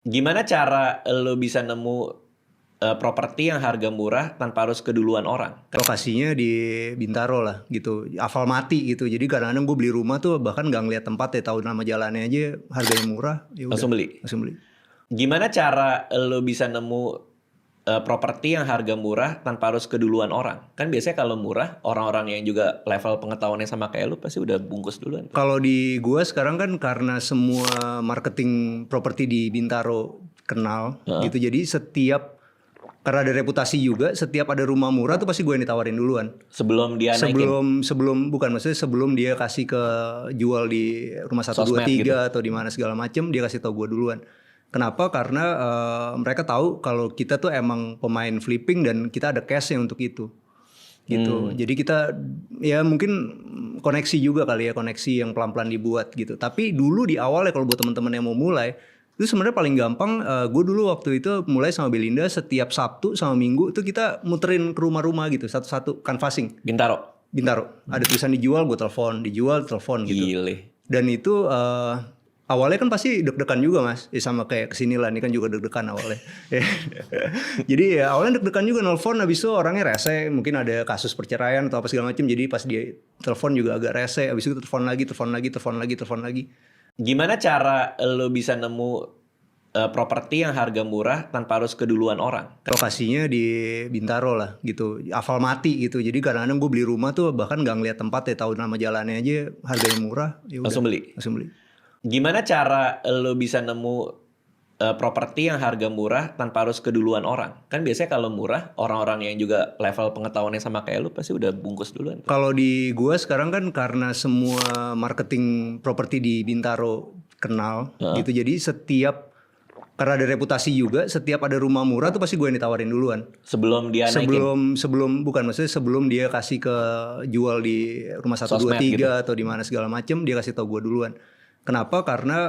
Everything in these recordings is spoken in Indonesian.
Gimana cara lo bisa nemu, properti yang harga murah tanpa harus keduluan orang? Lokasinya di Bintaro lah gitu, hafal mati gitu. Jadi kadang-kadang gue beli rumah tuh bahkan nggak ngeliat tempat ya, tahu nama jalannya aja, harganya murah, ya udah Langsung beli? langsung beli. Gimana cara lo bisa nemu, properti yang harga murah tanpa harus keduluan orang? Kan biasanya kalau murah, orang-orang yang juga level pengetahuannya sama kayak lo pasti udah bungkus duluan. Kalau di gua sekarang kan karena semua marketing properti di Bintaro kenal gitu, jadi karena ada reputasi juga, setiap ada rumah murah tuh pasti gue yang ditawarin duluan. Sebelum dia naikin? Sebelum dia kasih ke jual di rumah 1, 2, Sosmed 3 gitu? atau di mana segala macem, dia kasih tahu gue duluan. Kenapa? Karena mereka tahu kalau kita tuh emang pemain flipping dan kita ada cashnya untuk itu. Gitu. Jadi kita ya mungkin koneksi juga kali ya, koneksi yang pelan-pelan dibuat gitu. Tapi dulu di awal ya, kalau buat teman-teman yang mau mulai, itu sebenarnya paling gampang. Gue dulu waktu itu mulai sama Belinda, setiap Sabtu sama Minggu itu kita muterin ke rumah-rumah gitu, satu-satu canvassing. Bintaro? Ada tulisan dijual, gue telepon, dijual, telepon gitu. Gile. Dan itu awalnya kan pasti deg-degan juga mas, sama kayak kesini lah, ini kan juga deg-degan awalnya. Jadi ya awalnya deg-degan juga, nelfon, habis itu orangnya rese, mungkin ada kasus perceraian atau apa segala macam, jadi pas dia telepon juga agak rese, habis itu telepon lagi. Gimana cara lo bisa nemu, properti yang harga murah tanpa harus keduluan orang? Lokasinya di Bintaro lah gitu, hafal mati gitu. Jadi kadang-kadang gue beli rumah tuh bahkan nggak ngeliat tempat ya, tahu nama jalannya aja, harganya murah, ya udah Langsung beli? langsung beli. Gimana cara lo bisa nemu, properti yang harga murah tanpa harus keduluan orang? Kan biasanya kalau murah, orang-orang yang juga level pengetahuannya sama kayak lo pasti udah bungkus duluan. Kalau di gua sekarang kan karena semua marketing properti di Bintaro kenal gitu, jadi karena ada reputasi juga, setiap ada rumah murah tuh pasti gue yang ditawarin duluan. Sebelum dia naikin? Sebelum dia kasih ke jual di rumah 1, 2, 3 Sosmed gitu? atau di mana segala macem, dia kasih tahu gue duluan. Kenapa? Karena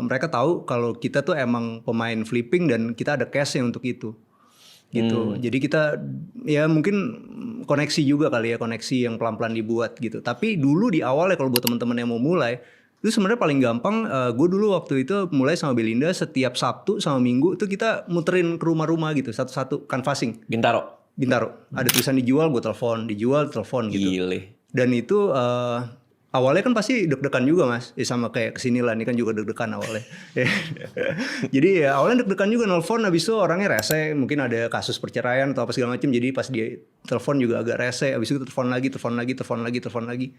mereka tahu kalau kita tuh emang pemain flipping dan kita ada cashnya untuk itu. Gitu. Jadi kita ya mungkin koneksi juga kali ya, koneksi yang pelan-pelan dibuat gitu. Tapi dulu di awal ya, kalau buat teman-teman yang mau mulai, itu sebenarnya paling gampang. Gue dulu waktu itu mulai sama Belinda, setiap Sabtu sama Minggu itu kita muterin ke rumah-rumah gitu, satu-satu canvassing. Bintaro? Ada tulisan dijual, gue telepon, dijual, telepon gitu. Gile. Dan itu awalnya kan pasti deg-degan juga mas, sama kayak kesini lah, ini kan juga deg-degan awalnya. Jadi ya awalnya deg-degan juga, nelfon, habis itu orangnya rese, mungkin ada kasus perceraian atau apa segala macam, jadi pas dia telepon juga agak rese, habis itu telepon lagi.